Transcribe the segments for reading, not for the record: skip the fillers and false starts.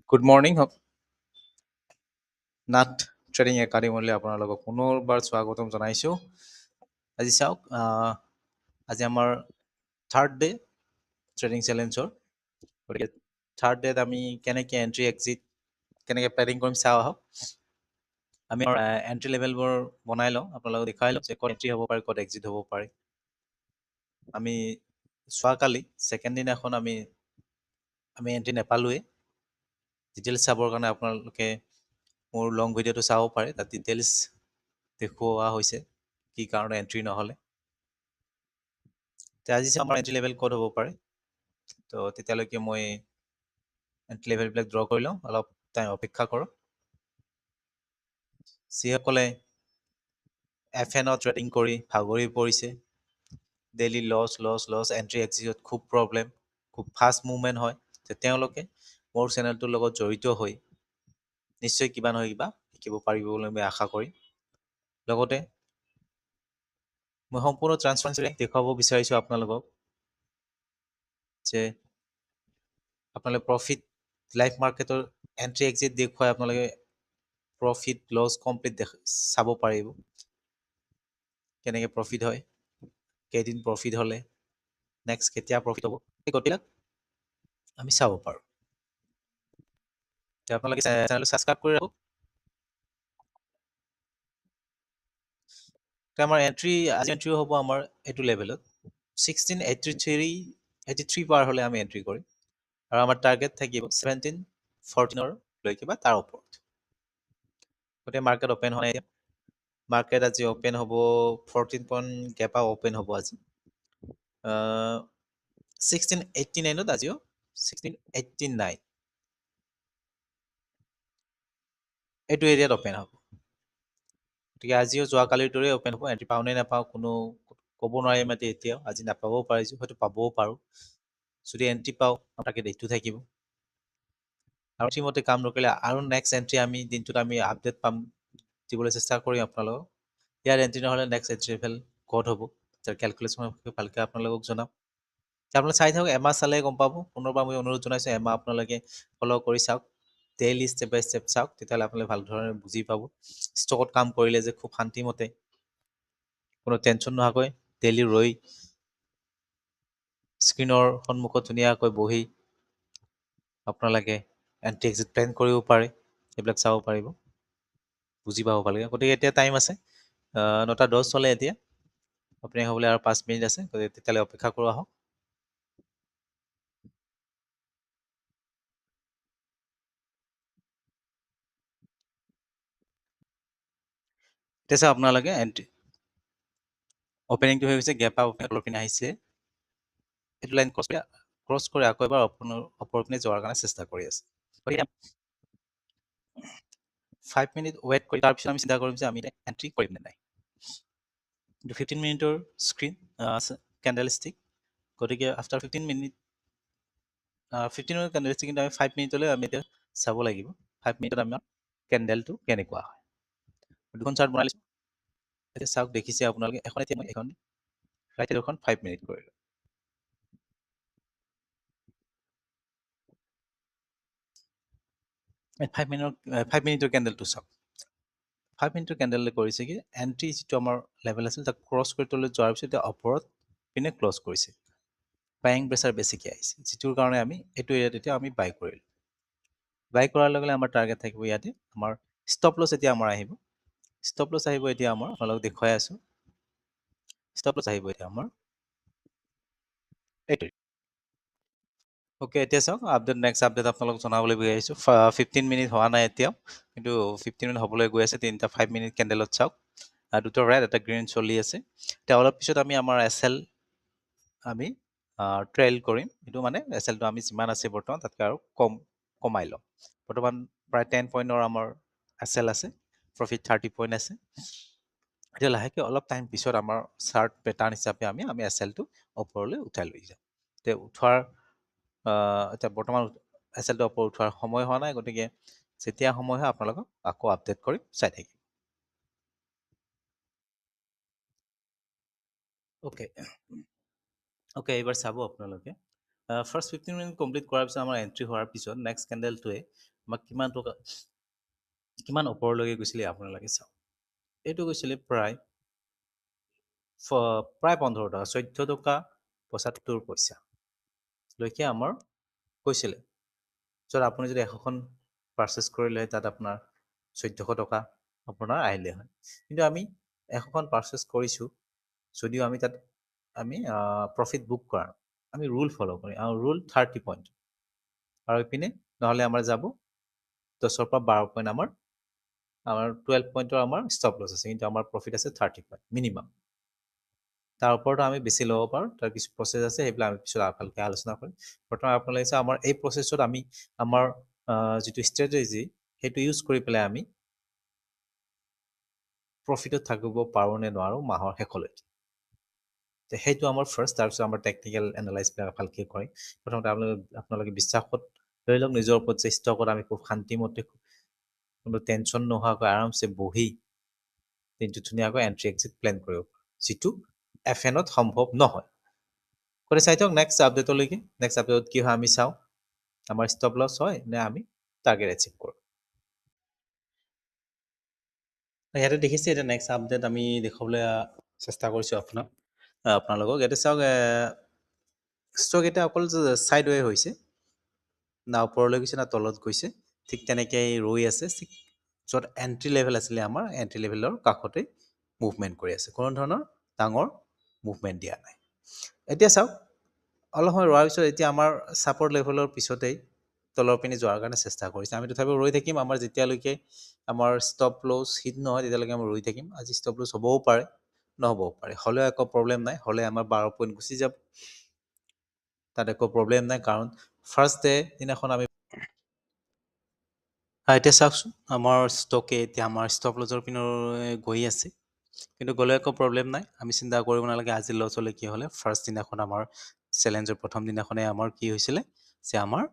Good morning নাট trading একাডেমীলৈ আপোনালোকক পুনৰবাৰ স্বাগতম জনাইছোঁ। আজি চাওক, আজি আমাৰ থাৰ্ড ডে ট্ৰেডিং চেলেঞ্জৰ। গতিকে থাৰ্ড ডেত আমি কেনেকৈ এণ্ট্ৰি এক্সিট কেনেকৈ প্লেনিং কৰিম চাওঁ আহক। আমি এণ্ট্ৰি লেভেলবোৰ বনাই লওঁ, আপোনালোকক দেখুৱাই লওঁ যে ক'ত এণ্ট্ৰি হ'ব পাৰে, ক'ত এক্সিট হ'ব পাৰে। আমি যোৱাকালি ছেকেণ্ড দিনাখন আমি এণ্ট্ৰি নাপালোৱেই। ডিটেইলছ চাবৰ কাৰণে আপোনালোকে মোৰ লং ভিডিঅ'টো চাব পাৰে, তাত ডিটেইলছ দেখুওৱা হৈছে কি কাৰণে এণ্ট্ৰি নহ'লে। আজি আমাৰ এণ্ট্ৰি লেভেল ক'ত হ'ব পাৰে, তো তেতিয়ালৈকে মই এণ্ট্ৰি লেভেলবিলাক ড্ৰ কৰি লওঁ, অলপ টাইম অপেক্ষা কৰক। যিসকলে FN ট্ৰেডিং কৰি ভাগৰি পৰিছে, ডেইলি লছ এণ্ট্ৰি এক্সিটত খুব প্ৰব্লেম, খুব ফাষ্ট মুভমেণ্ট হয়, তেওঁলোকে মোৰ চেনেলটোৰ লগত জড়িত হৈ নিশ্চয় কিবা নহয় কিবা শিকিব পাৰিব বুলি মই আশা কৰিম। লগতে মই সম্পূৰ্ণ ট্ৰান্সপাৰেঞ্চি দেখুৱাব বিচাৰিছোঁ আপোনালোকক যে আপোনালোকে প্ৰফিট লাইভ মাৰ্কেটৰ এণ্ট্ৰি এক্সিট দেখুৱাই আপোনালোকে প্ৰফিট লছ কমপ্লিট চাব পাৰিব, কেনেকৈ প্ৰফিট হয়, কেইদিন প্ৰফিট হ'লে নেক্সট কেতিয়া প্ৰফিট হ'ব, এই গোটেইবিলাক আমি চাব পাৰোঁ। আপোনালোকে চেনেলটো ছাবস্ক্ৰাইব কৰি ৰাখক। আমাৰ আজি এণ্ট্ৰি হ'ব আমাৰ এইটো লেভেলত 1683 পাৰ হ'লে আমি এণ্ট্ৰি কৰিম, আৰু আমাৰ টাৰ্গেট থাকিব 1714 লৈকে বা তাৰ ওপৰত। গতিকে মাৰ্কেট অ'পেন হয়, মাৰ্কেট আজি অ'পেন হ'ব 14 পইণ্ট গেপা অ'পেন হ'ব আজি 1689ত, আজিও 1689 এইটো এৰিয়াত অ'পেন হ'ব। গতিকে আজিও যোৱাকালিৰ দৰে অ'পেন হ'ব। এণ্ট্ৰি পাওঁ নে নাপাওঁ কোনো ক'ব নোৱাৰিম, এতিয়াও আজি নাপাবও পাৰিছোঁ, হয়তো পাবও পাৰোঁ। যদি এণ্ট্ৰি পাওঁ টাৰ্গেট এইটো থাকিব, আৰু ঠিকমতে কাম নকৰিলে আৰু নেক্সট এণ্ট্ৰি আমি দিনটোত আমি আপডেট পাম, দিবলৈ চেষ্টা কৰিম আপোনালোকক। ইয়াৰ এণ্ট্ৰি নহ'লে নেক্সট এণ্ট্ৰি লেভেল ক'ত হ'ব তাৰ কেলকুলেশ্যন ভালকৈ আপোনালোকক জনাম। আপোনালোকে চাই থাকক, এমাহ চালে গম পাব। পুনৰবাৰ মই অনুৰোধ জনাইছোঁ, এমাহ আপোনালোকে ফ'ল' কৰি চাওক, ডেইলি ষ্টেপ বাই ষ্টেপ চাওক, তেতিয়াহ'লে আপোনালোকে ভাল ধৰণে বুজি পাব। ষ্টকত কাম কৰিলে যে খুব শান্তিমতে কোনো টেনশ্যন নোহোৱাকৈ ডেইলি ৰৈ স্ক্ৰীণৰ সন্মুখত ধুনীয়াকৈ বহি আপোনালোকে এণ্ট্ৰি এক্সিট প্লেন কৰিব পাৰে, এইবিলাক চাব পাৰিব, বুজি পাব ভালকৈ। গতিকে এতিয়া টাইম আছে 9:10 চলে এতিয়া, অ'পেনিং হ'বলৈ আৰু 5 মিনিট আছে, গতিকে তেতিয়ালৈ অপেক্ষা কৰোঁ আহক। এতিয়া চাওক, আপোনালোকে এণ্ট্ৰি অ'পেনিংটো হৈ গৈছে, গেপ আপ পিনে আহিছে, এইটো লাইন ক্ৰছ কৰি আকৌ এবাৰ ওপৰ পিনে যোৱাৰ কাৰণে চেষ্টা কৰি আছে। গতিকে 5 মিনিট ৱেইট কৰি তাৰপিছত আমি চিন্তা কৰিম যে আমি এণ্ট্ৰি কৰিম নে নাই। 15 মিনিটৰ স্ক্ৰীন কেণ্ডেল ষ্টিক, গতিকে আফটাৰ 15 মিনিট কেণ্ডেল ষ্টিক, কিন্তু আমি 5 মিনিটলৈ আমি এতিয়া চাব লাগিব 5 মিনিটত আমাৰ কেণ্ডেলটো কেনেকুৱা হয়। দুখন চাৰ্ট বনাই লৈছোঁ, এতিয়া চাওক, দেখিছে আপোনালোকে এখন, এতিয়া মই এখন ৰাইট এখন 5 মিনিট কৰিলোঁ। ফাইভ মিনিটৰ কেণ্ডেলটো চাওক। 5 মিনিটৰ কেণ্ডেললৈ কৰিছে কি, এণ্ট্ৰি যিটো আমাৰ লেভেল আছিল তাক ক্ৰছ কৰি তললৈ যোৱাৰ পিছত এতিয়া ওপৰত পিনে ক্লজ কৰিছে, বাইং প্ৰেছাৰ বেছিকৈ আহিছে, যিটোৰ কাৰণে আমি এইটো এৰিয়াত এতিয়া আমি বাই কৰিলোঁ। বাই কৰাৰ লগে লগে আমাৰ টাৰ্গেট থাকিব ইয়াতে, আমাৰ ষ্টপ লছ এতিয়া আমাৰ আহিব। ষ্টপ লছ আহিব এতিয়া আমাৰ, আপোনালোকক দেখুৱাই আছোঁ, ষ্টপ লছ আহিব এতিয়া আমাৰ এইটোৱে। অ'কে, এতিয়া চাওক নেক্সট আপডেট আপোনালোকক জনাবলৈ গৈ আহিছোঁ। 15 মিনিট হোৱা নাই এতিয়াও, কিন্তু 15 মিনিট হ'বলৈ গৈ আছে। 5 মিনিট কেণ্ডেলত চাওক, দুটা ৰেড এটা গ্ৰীণ চলি আছে। এতিয়া অলপ পিছত আমি আমাৰ SL আমি ট্ৰেইল কৰিম, এইটো মানে SLটো আমি যিমান আছে বৰ্তমান তাতকৈ আৰু কমাই ল'ম। বৰ্তমান প্ৰায় 10 পইণ্টৰ আমাৰ SL আছে, প্ৰফিট 30 পইণ্ট আছে। এতিয়া লাহেকৈ অলপ টাইম পিছত আমাৰ চাৰ্ট পেটাৰ্ণ হিচাপে আমি SLটো ওপৰলৈ উঠাই লৈ যাম। এতিয়া এতিয়া বৰ্তমান SLটো ওপৰত উঠোৱাৰ সময় হোৱা নাই, গতিকে যেতিয়া সময় হয় আপোনালোকক আকৌ আপডেট কৰিম, চাই থাকিম। অ'কে, এইবাৰ চাব আপোনালোকে। ফাৰ্ষ্ট 15 মিনিট কমপ্লিট কৰাৰ পিছত আমাৰ এণ্ট্ৰি হোৱাৰ পিছত নেক্সট কেণ্ডেলটোৱে আমাক কিমান টকা কিমান ওপৰলৈকে গৈছিলে আপোনালোকে চাওক। এইটো গৈছিলে প্ৰায় 15 টকা, 14 টকা 75 পইচা লৈকে আমাৰ কৈছিলে। য'ত আপুনি যদি 100খন পাৰ্চেছ কৰিলে তাত আপোনাৰ 1400 টকা আপোনাৰ আহিলে হয়। কিন্তু আমি 100খন পাৰ্চেছ কৰিছোঁ যদিও আমি তাত প্ৰফিট বুক কৰা আমি ৰুল ফ'ল' কৰিম আৰু ৰুল 30 পইণ্ট আৰু ইপিনে নহ'লে আমাৰ যাব 10ৰ পৰা 12 পইণ্ট আমাৰ 12 পইণ্টৰ আমাৰ ষ্টপ লছ আছে, কিন্তু আমাৰ প্ৰফিট আছে 30 পইণ্ট মিনিমাম। তাৰ ওপৰতো আমি বেছি ল'ব পাৰোঁ, তাৰ কিছু প্ৰচেছ আছে, সেইবিলাক আমি পিছত ভালকৈ আলোচনা কৰিম। বৰ্তমান আপোনালোকে চাওক আমাৰ এই প্ৰচেছত আমি আমাৰ যিটো ষ্ট্ৰেটেজি সেইটো ইউজ কৰি পেলাই আমি প্ৰফিটত থাকিব পাৰোঁ নে নোৱাৰোঁ মাহৰ শেষলৈকে। সেইটো আমাৰ ফাৰ্ষ্ট, তাৰপিছত আমাৰ টেকনিকেল এনালাইজবিলাক ভালকৈ কৰে। প্ৰথমতে আপোনালোকে বিশ্বাসত লৈ লওক নিজৰ ওপৰত যে ষ্টকত আমি খুব শান্তিমতে কোনো টেনশ্যন নোহোৱাকৈ আৰামছে বহি দিনটো ধুনীয়াকৈ এণ্ট্ৰি এক্সিট প্লেন কৰিব পাৰোঁ, যিটো FN-ত সম্ভৱ নহয়। গতিকে চাই থাকক নেক্সট আপডেটলৈকে। নেক্সট আপডেটত কি হয় আমি চাওঁ, আমাৰ ষ্টপ লছ হয় নে আমি টাৰ্গেট এচিভ কৰোঁ। ইয়াতে দেখিছে, এতিয়া নেক্সট আপডেট আমি দেখুৱাবলৈ চেষ্টা কৰিছোঁ আপোনালোকক। ইয়াতে চাওক ষ্টক এতিয়া অকল ছাইডৱে হৈছে, না ওপৰলৈ গৈছে না তলত গৈছে, ঠিক তেনেকৈ ৰৈ আছে। য'ত এণ্ট্ৰি লেভেল আছিলে আমাৰ এণ্ট্ৰি লেভেলৰ কাষতে মুভমেণ্ট কৰি আছে, কোনো ধৰণৰ ডাঙৰ মুভমেণ্ট দিয়া নাই। এতিয়া চাওক অলপ সময় ৰোৱাৰ পিছত এতিয়া আমাৰ ছাপৰ্ট লেভেলৰ পিছতেই তলৰ পিনে যোৱাৰ কাৰণে চেষ্টা কৰিছে। আমি তথাপিও ৰৈ থাকিম, আমাৰ যেতিয়ালৈকে আমাৰ ষ্টপ লছ হিট নহয় তেতিয়ালৈকে আমি ৰৈ থাকিম। আজি ষ্টপ লছ হ'বও পাৰে নহ'বও পাৰে, হ'লেও একো প্ৰব্লেম নাই, হ'লে আমাৰ 12 পইণ্ট গুচি যাব, তাত একো প্ৰব্লেম নাই, কাৰণ ফাৰ্ষ্ট ডে দিনাখন আমি এতিয়া চাওকচোন আমাৰ ষ্টকে এতিয়া আমাৰ ষ্টপ লছৰ পিনলৈ গৈ আছে, কিন্তু গ'লে একো প্ৰব্লেম নাই, আমি চিন্তা কৰিব নালাগে। আজি লছ হ'লে কি হ'লে, ফাৰ্ষ্ট দিনাখন আমাৰ চেলেঞ্জৰ প্ৰথম দিনাখনে আমাৰ কি হৈছিলে যে আমাৰ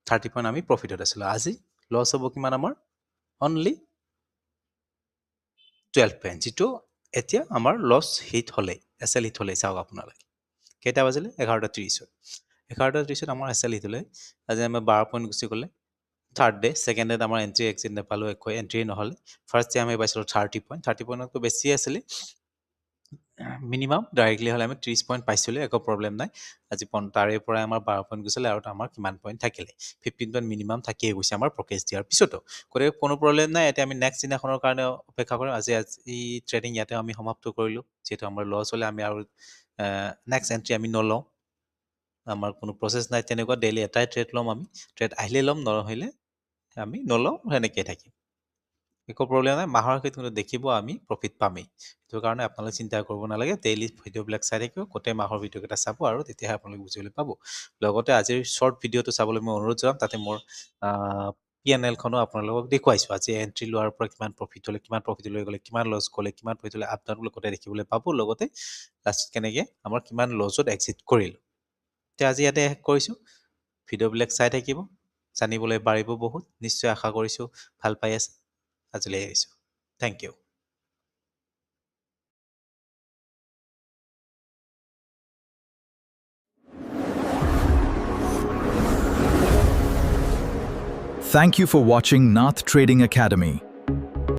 30 পইণ্ট আমি প্ৰফিটত আছিলোঁ। আজি লছ হ'ব কিমান আমাৰ অনলি 12 পইণ্ট, যিটো এতিয়া আমাৰ লছ হিট হ'লেই, SL হিট হ'লেই। চাওক আপোনালোকে কেইটা বাজিলে, 11:30 হয়। 11:30 আমাৰ SL হিট হ'লে আজি আমাৰ 12 পইণ্ট গুচি গ'লে। থাৰ্ড ডে, ছেকেণ্ড ডেত আমাৰ এণ্ট্ৰি এক্সিট নাপালোঁ, একো এণ্ট্ৰি নহ'লে। ফাৰ্ষ্ট ডে আমি পাইছিলোঁ 30 পইণ্ট, 30 পইণ্টতকৈ বেছি আছিলে মিনিমাম। ডাইৰেক্টলি হ'লে আমি 30 পইণ্ট পাইছিলোঁ, একো প্ৰব্লেম নাই। আজি তাৰে পৰাই আমাৰ 12 পইণ্ট গৈছিলে আৰু আমাৰ কিমান পইণ্ট থাকিলে, 15 পইণ্ট মিনিমাম থাকিয়ে গৈছে আমাৰ প্ৰকেজ দিয়াৰ পিছতো। গতিকে কোনো প্ৰব্লেম নাই। এতিয়া আমি নেক্সট দিনাখনৰ কাৰণে অপেক্ষা কৰিম। আজি ট্ৰেডিং ইয়াতে আমি সমাপ্ত কৰিলোঁ, যিহেতু আমাৰ লছ হ'লে আমি আৰু নেক্সট এণ্ট্ৰি আমি নলওঁ, আমাৰ কোনো প্ৰচেছ নাই তেনেকুৱা। ডেইলি এটাই ট্ৰেড ল'ম আমি, ট্ৰেড আহিলে ল'ম, নহ'লে আমি নলওঁ, সেনেকৈ থাকিম, একো প্ৰব্লেম নাই। মাহৰ শেষত কিন্তু দেখিব আমি প্ৰফিট পামেই, সেইটো কাৰণে আপোনালোকে চিন্তা কৰিব নালাগে। ডেইলি ভিডিঅ'বিলাক চাই থাকিব, গোটেই মাহৰ ভিডিঅ'কেইটা চাব আৰু তেতিয়াহে আপোনালোকে বুজিবলৈ পাব। লগতে আজিৰ শ্বৰ্ট ভিডিঅ'টো চাবলৈ মই অনুৰোধ জনাম, তাতে মোৰ P&L-খনো আপোনালোকক দেখুৱাইছোঁ। আজি এণ্ট্ৰি লোৱাৰ পৰা কিমান প্ৰফিট হ'লে, কিমান প্ৰফিট লৈ গ'লে, কিমান লছ গ'লে, কিমান প্ৰফিট হ'লে, আপ ডাউন লগতে দেখিবলৈ পাব। লগতে লাষ্টত কেনেকৈ আমাৰ কিমান লছত এক্সিট কৰিলোঁ। এতিয়া আজি ইয়াতে শেষ কৰিছোঁ। ভিডিঅ'বিলাক চাই থাকিব, জানিবলৈ পাৰিব বহুত, নিশ্চয় আশা কৰিছোঁ ভাল পাই আছে। আজিলৈ আহিছোঁ, thank you. Thank you for watching Nath Trading Academy.